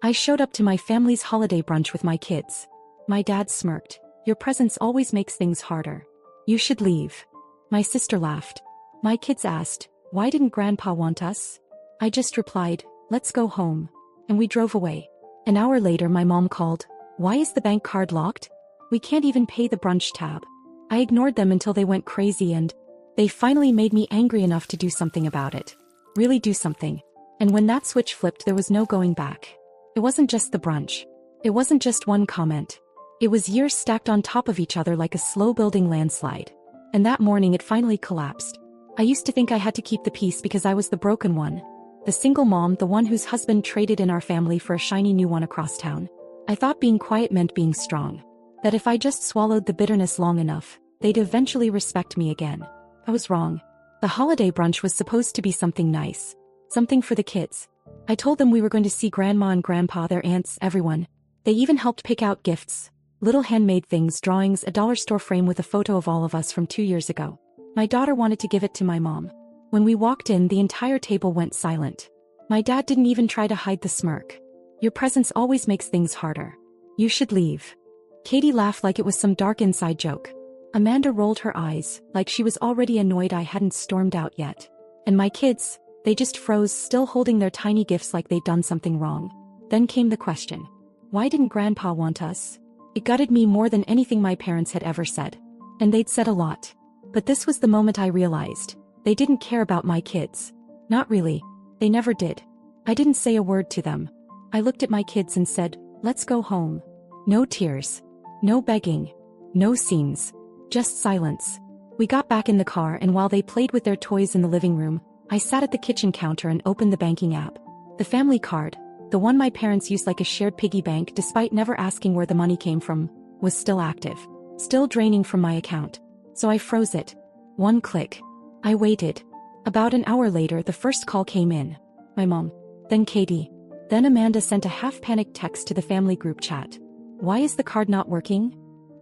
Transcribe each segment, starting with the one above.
I showed up to my family's holiday brunch with my kids. My dad smirked. Your presence always makes things harder. You should leave. My sister laughed. My kids asked, why didn't Grandpa want us? I just replied, let's go home. And we drove away. An hour later my mom called. Why is the bank card locked? We can't even pay the brunch tab. I ignored them until they went crazy and they finally made me angry enough to do something about it. Really do something. And when that switch flipped there was no going back. It wasn't just the brunch. It wasn't just one comment. It was years stacked on top of each other like a slow-building landslide. And that morning it finally collapsed. I used to think I had to keep the peace because I was the broken one. The single mom, the one whose husband traded in our family for a shiny new one across town. I thought being quiet meant being strong. That if I just swallowed the bitterness long enough, they'd eventually respect me again. I was wrong. The holiday brunch was supposed to be something nice. Something for the kids. I told them we were going to see Grandma and Grandpa, their aunts, everyone. They even helped pick out gifts. Little handmade things, drawings, a dollar store frame with a photo of all of us from 2 years ago. My daughter wanted to give it to my mom. When we walked in, the entire table went silent. My dad didn't even try to hide the smirk. Your presence always makes things harder. You should leave. Katie laughed like it was some dark inside joke. Amanda rolled her eyes, like she was already annoyed I hadn't stormed out yet. And my kids, they just froze, still holding their tiny gifts like they'd done something wrong. Then came the question. Why didn't Grandpa want us? It gutted me more than anything my parents had ever said. And they'd said a lot. But this was the moment I realized. They didn't care about my kids. Not really. They never did. I didn't say a word to them. I looked at my kids and said, let's go home. No tears. No begging. No scenes. Just silence. We got back in the car and while they played with their toys in the living room, I sat at the kitchen counter and opened the banking app. The family card, the one my parents used like a shared piggy bank despite never asking where the money came from, was still active. Still draining from my account. So I froze it. One click. I waited. About an hour later the first call came in. My mom. Then Katie. Then Amanda sent a half-panicked text to the family group chat. Why is the card not working?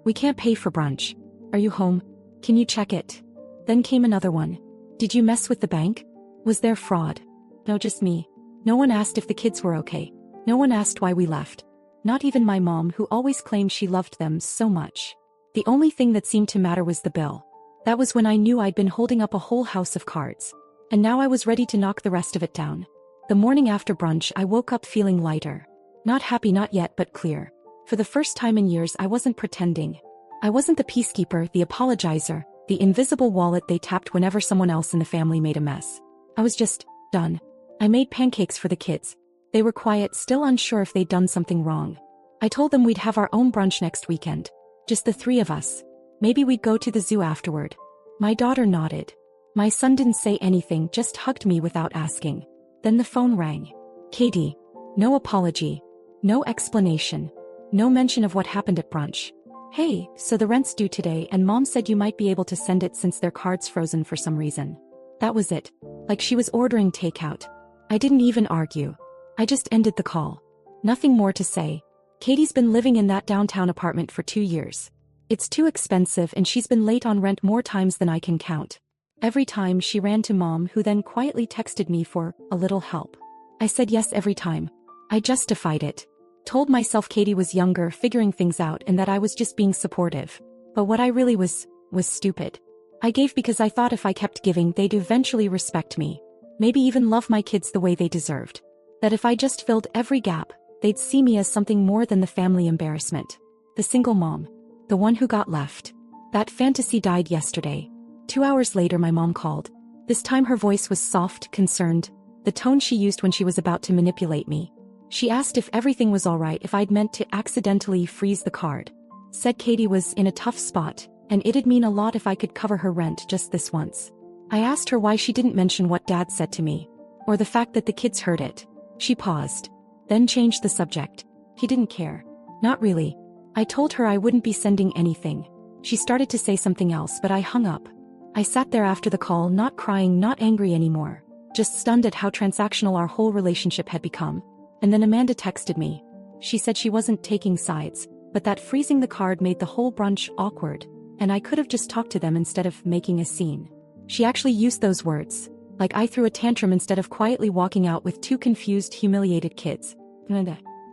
We can't pay for brunch. Are you home? Can you check it? Then came another one. Did you mess with the bank? Was there fraud? No, just me. No one asked if the kids were okay. No one asked why we left. Not even my mom, who always claimed she loved them so much. The only thing that seemed to matter was the bill. That was when I knew I'd been holding up a whole house of cards. And now I was ready to knock the rest of it down. The morning after brunch I woke up feeling lighter. Not happy, not yet, but clear. For the first time in years I wasn't pretending. I wasn't the peacekeeper, the apologizer, the invisible wallet they tapped whenever someone else in the family made a mess. I was just done. I made pancakes for the kids. They were quiet, still unsure if they'd done something wrong. I told them we'd have our own brunch next weekend. Just the three of us. Maybe we'd go to the zoo afterward. My daughter nodded. My son didn't say anything, just hugged me without asking. Then the phone rang. Katie. No apology. No explanation. No mention of what happened at brunch. Hey, so the rent's due today and Mom said you might be able to send it since their card's frozen for some reason. That was it. Like she was ordering takeout. I didn't even argue. I just ended the call. Nothing more to say. Katie's been living in that downtown apartment for 2 years. It's too expensive and she's been late on rent more times than I can count. Every time she ran to Mom, who then quietly texted me for a little help. I said yes every time. I justified it. Told myself Katie was younger, figuring things out, and that I was just being supportive. But what I really was stupid. I gave because I thought if I kept giving they'd eventually respect me. Maybe even love my kids the way they deserved. That if I just filled every gap, they'd see me as something more than the family embarrassment. The single mom. The one who got left. That fantasy died yesterday. 2 hours later my mom called. This time her voice was soft, concerned, the tone she used when she was about to manipulate me. She asked if everything was alright, if I'd meant to accidentally freeze the card. Said Katie was in a tough spot, and it'd mean a lot if I could cover her rent just this once. I asked her why she didn't mention what Dad said to me, or the fact that the kids heard it. She paused, then changed the subject. He didn't care. Not really. I told her I wouldn't be sending anything. She started to say something else, but I hung up. I sat there after the call, not crying, not angry anymore, just stunned at how transactional our whole relationship had become. And then Amanda texted me. She said she wasn't taking sides, but that freezing the card made the whole brunch awkward, and I could have just talked to them instead of making a scene. She actually used those words, like I threw a tantrum instead of quietly walking out with 2 confused, humiliated kids.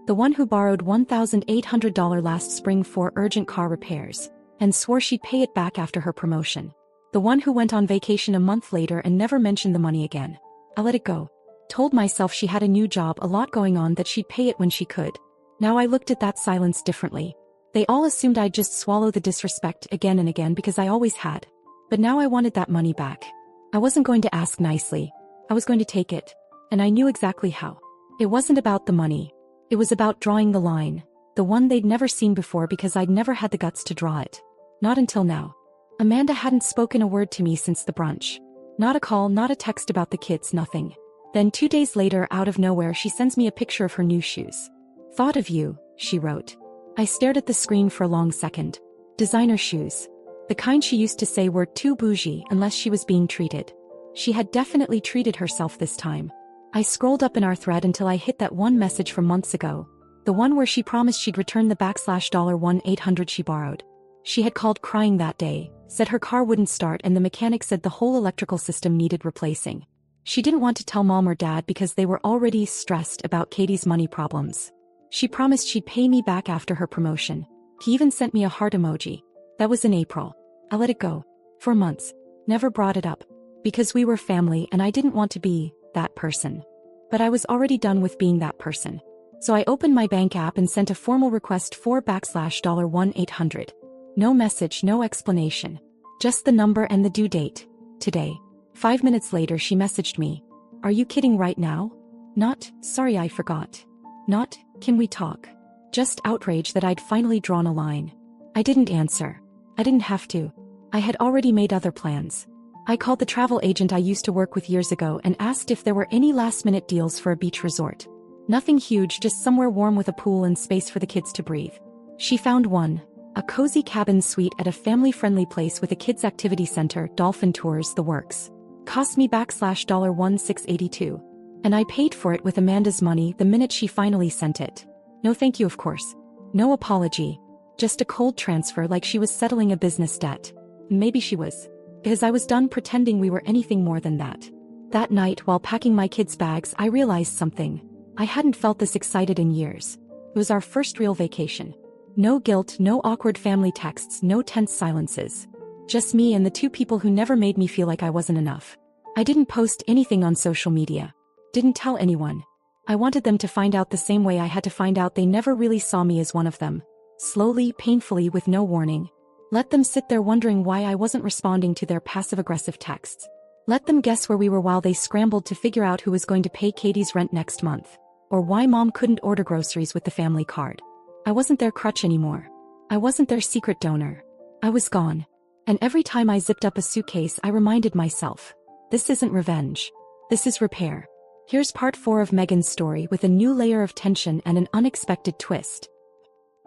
The one who borrowed $1,800 last spring for urgent car repairs, and swore she'd pay it back after her promotion. The one who went on vacation a month later and never mentioned the money again. I let it go. Told myself she had a new job, a lot going on, that she'd pay it when she could. Now I looked at that silence differently. They all assumed I'd just swallow the disrespect again and again because I always had. But now I wanted that money back. I wasn't going to ask nicely. I was going to take it. And I knew exactly how. It wasn't about the money. It was about drawing the line. The one they'd never seen before because I'd never had the guts to draw it. Not until now. Amanda hadn't spoken a word to me since the brunch. Not a call, not a text about the kids, nothing. Then 2 days later, out of nowhere, she sends me a picture of her new shoes. "Thought of you," she wrote. I stared at the screen for a long second. Designer shoes. The kind she used to say were too bougie unless she was being treated. She had definitely treated herself this time. I scrolled up in our thread until I hit that one message from months ago. The one where she promised she'd return the $1-800 she borrowed. She had called crying that day, said her car wouldn't start and the mechanic said the whole electrical system needed replacing. She didn't want to tell mom or dad because they were already stressed about Katie's money problems. She promised she'd pay me back after her promotion. He even sent me a heart emoji. That was in April. I let it go. For months. Never brought it up. Because we were family and I didn't want to be that person. But I was already done with being that person. So I opened my bank app and sent a formal request for $1-800. No message, no explanation. Just the number and the due date. Today. 5 minutes later she messaged me. "Are you kidding right now?" Not, "Sorry I forgot." Not, "Can we talk?" Just outrage that I'd finally drawn a line. I didn't answer. I didn't have to. I had already made other plans. I called the travel agent I used to work with years ago and asked if there were any last-minute deals for a beach resort. Nothing huge, just somewhere warm with a pool and space for the kids to breathe. She found one. A cozy cabin suite at a family-friendly place with a kids' activity center, dolphin tours, the works. Cost me $1,682. And I paid for it with Amanda's money the minute she finally sent it. No thank you, of course. No apology. Just a cold transfer like she was settling a business debt. Maybe she was. Because I was done pretending we were anything more than that. That night, while packing my kids' bags, I realized something. I hadn't felt this excited in years. It was our first real vacation. No guilt, no awkward family texts, no tense silences. Just me and the two people who never made me feel like I wasn't enough. I didn't post anything on social media. Didn't tell anyone. I wanted them to find out the same way I had to find out they never really saw me as one of them. Slowly, painfully, with no warning. Let them sit there wondering why I wasn't responding to their passive-aggressive texts. Let them guess where we were while they scrambled to figure out who was going to pay Katie's rent next month. Or why mom couldn't order groceries with the family card. I wasn't their crutch anymore. I wasn't their secret donor. I was gone. And every time I zipped up a suitcase I reminded myself. This isn't revenge. This is repair. Here's part 4 of Megan's story with a new layer of tension and an unexpected twist.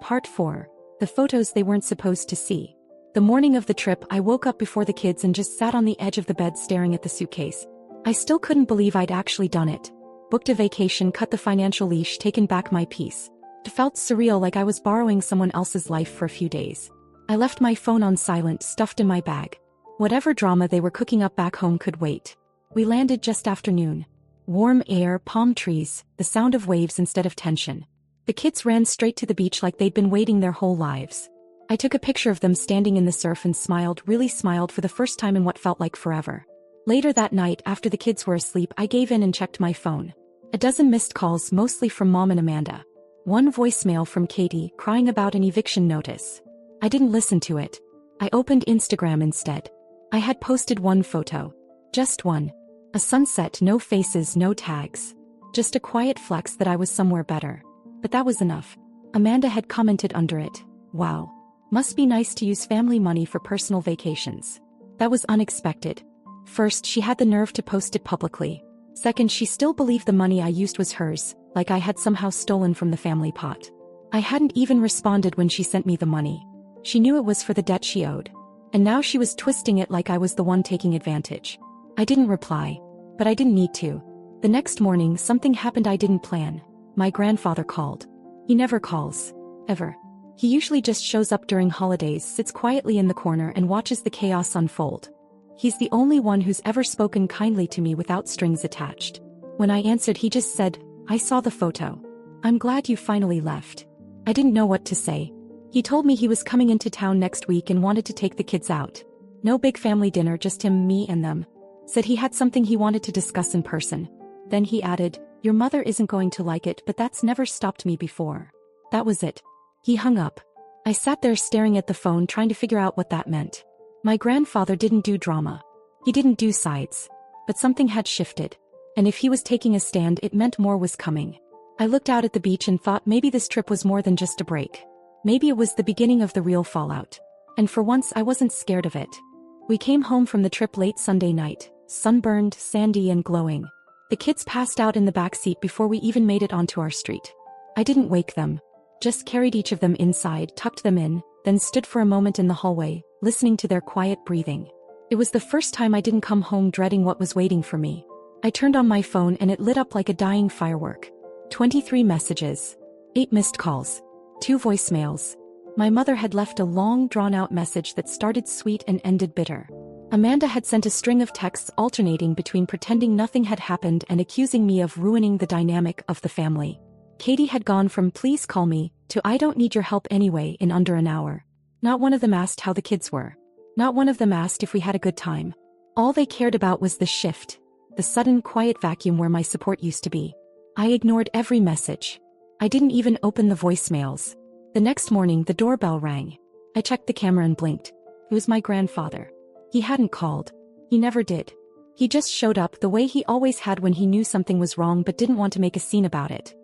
Part 4. The photos they weren't supposed to see. The morning of the trip, I woke up before the kids and just sat on the edge of the bed staring at the suitcase. I still couldn't believe I'd actually done it. Booked a vacation, cut the financial leash, taken back my peace. It felt surreal, like I was borrowing someone else's life for a few days. I left my phone on silent, stuffed in my bag. Whatever drama they were cooking up back home could wait. We landed just after noon. Warm air, palm trees, the sound of waves instead of tension. The kids ran straight to the beach like they'd been waiting their whole lives. I took a picture of them standing in the surf and smiled, really smiled for the first time in what felt like forever. Later that night, after the kids were asleep, I gave in and checked my phone. A dozen missed calls, mostly from mom and Amanda. One voicemail from Katie, crying about an eviction notice. I didn't listen to it. I opened Instagram instead. I had posted one photo. Just one. A sunset, no faces, no tags. Just a quiet flex that I was somewhere better. But that was enough. Amanda had commented under it. Wow. Must be nice to use family money for personal vacations. That was unexpected. First, she had the nerve to post it publicly. Second, she still believed the money I used was hers, like I had somehow stolen from the family pot. I hadn't even responded when she sent me the money. She knew it was for the debt she owed. And now she was twisting it like I was the one taking advantage. I didn't reply. But I didn't need to. The next morning, something happened I didn't plan. My grandfather called. He never calls. Ever. He usually just shows up during holidays, sits quietly in the corner and watches the chaos unfold. He's the only one who's ever spoken kindly to me without strings attached. When I answered, he just said, "I saw the photo." I'm glad you finally left. I didn't know what to say. He told me he was coming into town next week and wanted to take the kids out. No big family dinner, just him, me, and them. Said he had something he wanted to discuss in person. Then he added, your mother isn't going to like it, but that's never stopped me before. That was it. He hung up. I sat there staring at the phone trying to figure out what that meant. My grandfather didn't do drama. He didn't do sides. But something had shifted. And if he was taking a stand, it meant more was coming. I looked out at the beach and thought maybe this trip was more than just a break. Maybe it was the beginning of the real fallout. And for once I wasn't scared of it. We came home from the trip late Sunday night, sunburned, sandy and glowing. The kids passed out in the back seat before we even made it onto our street. I didn't wake them. Just carried each of them inside, tucked them in, then stood for a moment in the hallway, listening to their quiet breathing. It was the first time I didn't come home dreading what was waiting for me. I turned on my phone and it lit up like a dying firework. 23 messages. 8 missed calls. 2 voicemails. My mother had left a long, drawn-out message that started sweet and ended bitter. Amanda had sent a string of texts alternating between pretending nothing had happened and accusing me of ruining the dynamic of the family. Katie had gone from please call me to I don't need your help anyway in under an hour. Not one of them asked how the kids were. Not one of them asked if we had a good time. All they cared about was the shift, the sudden quiet vacuum where my support used to be. I ignored every message. I didn't even open the voicemails. The next morning the doorbell rang. I checked the camera and blinked. It was my grandfather. He hadn't called. He never did. He just showed up the way he always had when he knew something was wrong but didn't want to make a scene about it.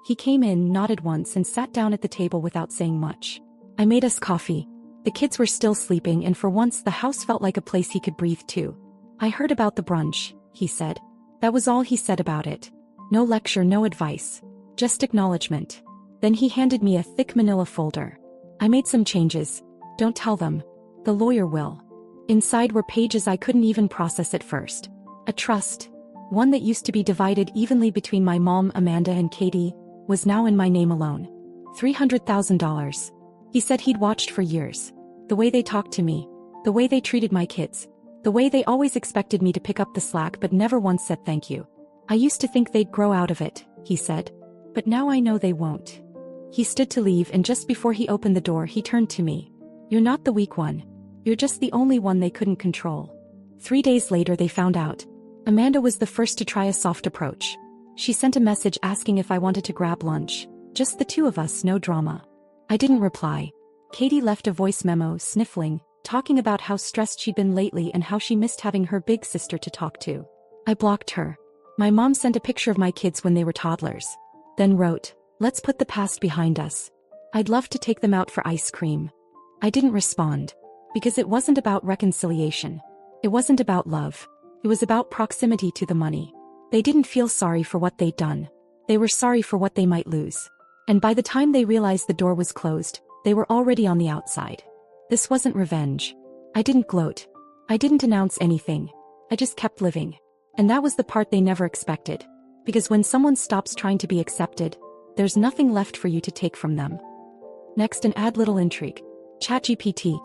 He came in, nodded once and sat down at the table without saying much. I made us coffee. The kids were still sleeping and for once the house felt like a place he could breathe to. I heard about the brunch, he said. That was all he said about it. No lecture, no advice. Just acknowledgement. Then he handed me a thick manila folder. I made some changes. Don't tell them. The lawyer will. Inside were pages I couldn't even process at first. A trust, one that used to be divided evenly between my mom, Amanda, and Katie, was now in my name alone. $300,000. He said he'd watched for years. The way they talked to me. The way they treated my kids. The way they always expected me to pick up the slack but never once said thank you. I used to think they'd grow out of it, he said. But now I know they won't. He stood to leave and just before he opened the door he turned to me. You're not the weak one. You're just the only one they couldn't control. 3 days later they found out. Amanda was the first to try a soft approach. She sent a message asking if I wanted to grab lunch. Just the two of us, no drama. I didn't reply. Katie left a voice memo, sniffling, talking about how stressed she'd been lately and how she missed having her big sister to talk to. I blocked her. My mom sent a picture of my kids when they were toddlers. Then wrote, let's put the past behind us. I'd love to take them out for ice cream. I didn't respond. Because it wasn't about reconciliation. It wasn't about love. It was about proximity to the money. They didn't feel sorry for what they'd done. They were sorry for what they might lose. And by the time they realized the door was closed, they were already on the outside. This wasn't revenge. I didn't gloat. I didn't announce anything. I just kept living. And that was the part they never expected. Because when someone stops trying to be accepted, there's nothing left for you to take from them. Next, an add little intrigue. ChatGPT.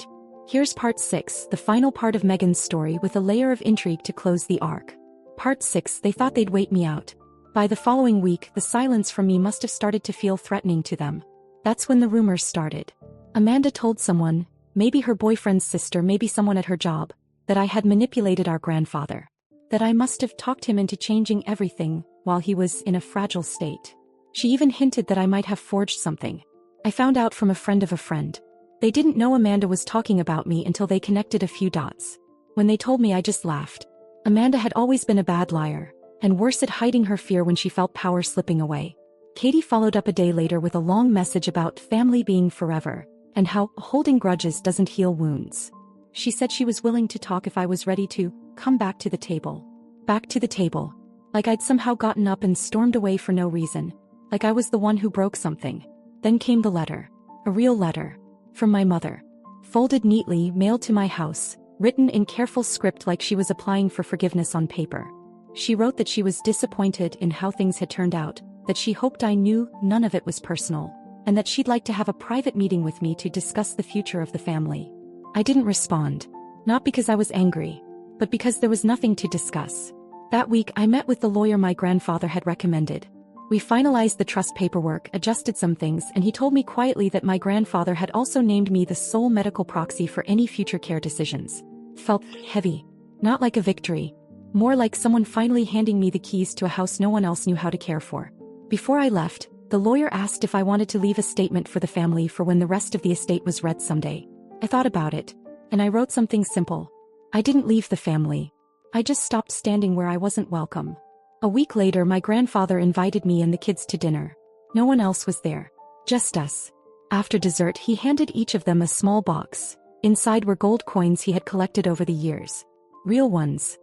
Here's part 6, the final part of Megan's story with a layer of intrigue to close the arc. Part 6, they thought they'd wait me out. By the following week, the silence from me must have started to feel threatening to them. That's when the rumors started. Amanda told someone, maybe her boyfriend's sister, maybe someone at her job, that I had manipulated our grandfather. That I must have talked him into changing everything while he was in a fragile state. She even hinted that I might have forged something. I found out from a friend of a friend. They didn't know Amanda was talking about me until they connected a few dots. When they told me, I just laughed. Amanda had always been a bad liar, and worse at hiding her fear when she felt power slipping away. Katie followed up a day later with a long message about family being forever, and how holding grudges doesn't heal wounds. She said she was willing to talk if I was ready to come back to the table. Back to the table. Like I'd somehow gotten up and stormed away for no reason. Like I was the one who broke something. Then came the letter. A real letter. From my mother. Folded neatly, mailed to my house, written in careful script like she was applying for forgiveness on paper. She wrote that she was disappointed in how things had turned out, that she hoped I knew none of it was personal, and that she'd like to have a private meeting with me to discuss the future of the family. I didn't respond. Not because I was angry, but because there was nothing to discuss. That week I met with the lawyer my grandfather had recommended. We finalized the trust paperwork, adjusted some things, and he told me quietly that my grandfather had also named me the sole medical proxy for any future care decisions. Felt heavy. Not like a victory. More like someone finally handing me the keys to a house no one else knew how to care for. Before I left, the lawyer asked if I wanted to leave a statement for the family for when the rest of the estate was read someday. I thought about it, and I wrote something simple. I didn't leave the family. I just stopped standing where I wasn't welcome. A week later, my grandfather invited me and the kids to dinner. No one else was there. Just us. After dessert, he handed each of them a small box. Inside were gold coins he had collected over the years. Real ones.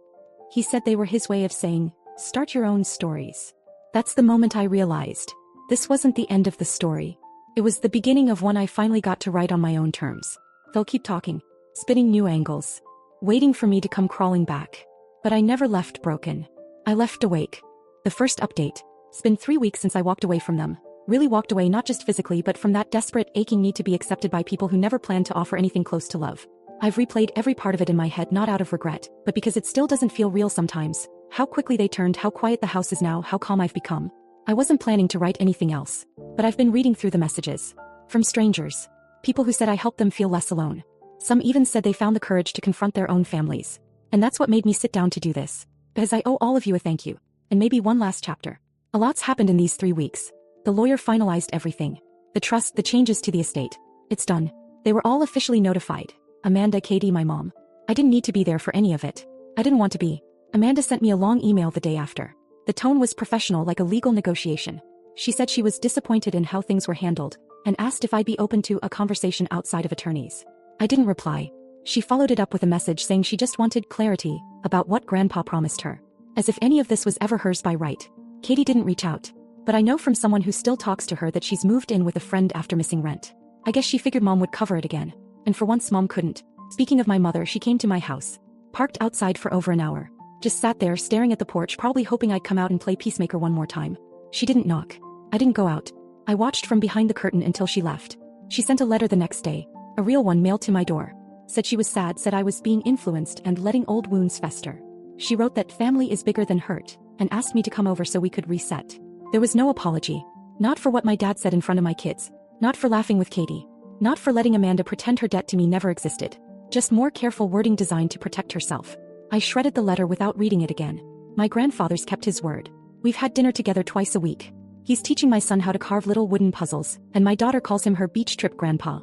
He said they were his way of saying, "Start your own stories." That's the moment I realized. This wasn't the end of the story. It was the beginning of one I finally got to write on my own terms. They'll keep talking, spinning new angles, waiting for me to come crawling back. But I never left broken. I left awake. The first update. It's been 3 weeks since I walked away from them. Really walked away, not just physically but from that desperate, aching need to be accepted by people who never planned to offer anything close to love. I've replayed every part of it in my head, not out of regret, but because it still doesn't feel real sometimes. How quickly they turned, how quiet the house is now, how calm I've become. I wasn't planning to write anything else, but I've been reading through the messages. From strangers. People who said I helped them feel less alone. Some even said they found the courage to confront their own families. And that's what made me sit down to do this. Because I owe all of you a thank you. And maybe one last chapter. A lot's happened in these 3 weeks. The lawyer finalized everything. The trust, the changes to the estate. It's done. They were all officially notified. Amanda, Katie, my mom. I didn't need to be there for any of it. I didn't want to be. Amanda sent me a long email the day after. The tone was professional, like a legal negotiation. She said she was disappointed in how things were handled, and asked if I'd be open to a conversation outside of attorneys. I didn't reply. She followed it up with a message saying she just wanted clarity about what Grandpa promised her. As if any of this was ever hers by right. Katie didn't reach out. But I know from someone who still talks to her that she's moved in with a friend after missing rent. I guess she figured Mom would cover it again. And for once Mom couldn't. Speaking of my mother, she came to my house. Parked outside for over an hour. Just sat there staring at the porch, probably hoping I'd come out and play peacemaker one more time. She didn't knock. I didn't go out. I watched from behind the curtain until she left. She sent a letter the next day. A real one mailed to my door. Said she was sad, said I was being influenced and letting old wounds fester. She wrote that family is bigger than hurt, and asked me to come over so we could reset. There was no apology. Not for what my dad said in front of my kids. Not for laughing with Katie. Not for letting Amanda pretend her debt to me never existed. Just more careful wording designed to protect herself. I shredded the letter without reading it again. My grandfather's kept his word. We've had dinner together twice a week. He's teaching my son how to carve little wooden puzzles, and my daughter calls him her beach trip grandpa.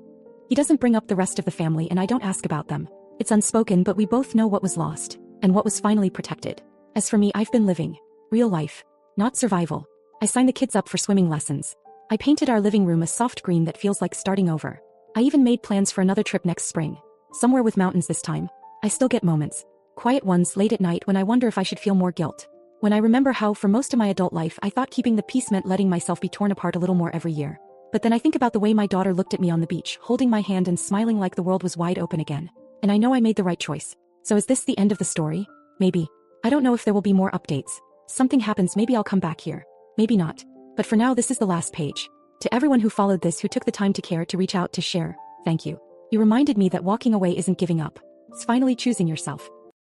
He doesn't bring up the rest of the family and I don't ask about them. It's unspoken, but we both know what was lost, and what was finally protected. As for me, I've been living. Real life. Not survival. I signed the kids up for swimming lessons. I painted our living room a soft green that feels like starting over. I even made plans for another trip next spring. Somewhere with mountains this time. I still get moments. Quiet ones late at night when I wonder if I should feel more guilt. When I remember how for most of my adult life I thought keeping the peace meant letting myself be torn apart a little more every year. But then I think about the way my daughter looked at me on the beach, holding my hand and smiling like the world was wide open again. And I know I made the right choice. So is this the end of the story? Maybe. I don't know if there will be more updates. Something happens, maybe I'll come back here. Maybe not. But for now, this is the last page. To everyone who followed this, who took the time to care, to reach out, to share, thank you. You reminded me that walking away isn't giving up. It's finally choosing yourself.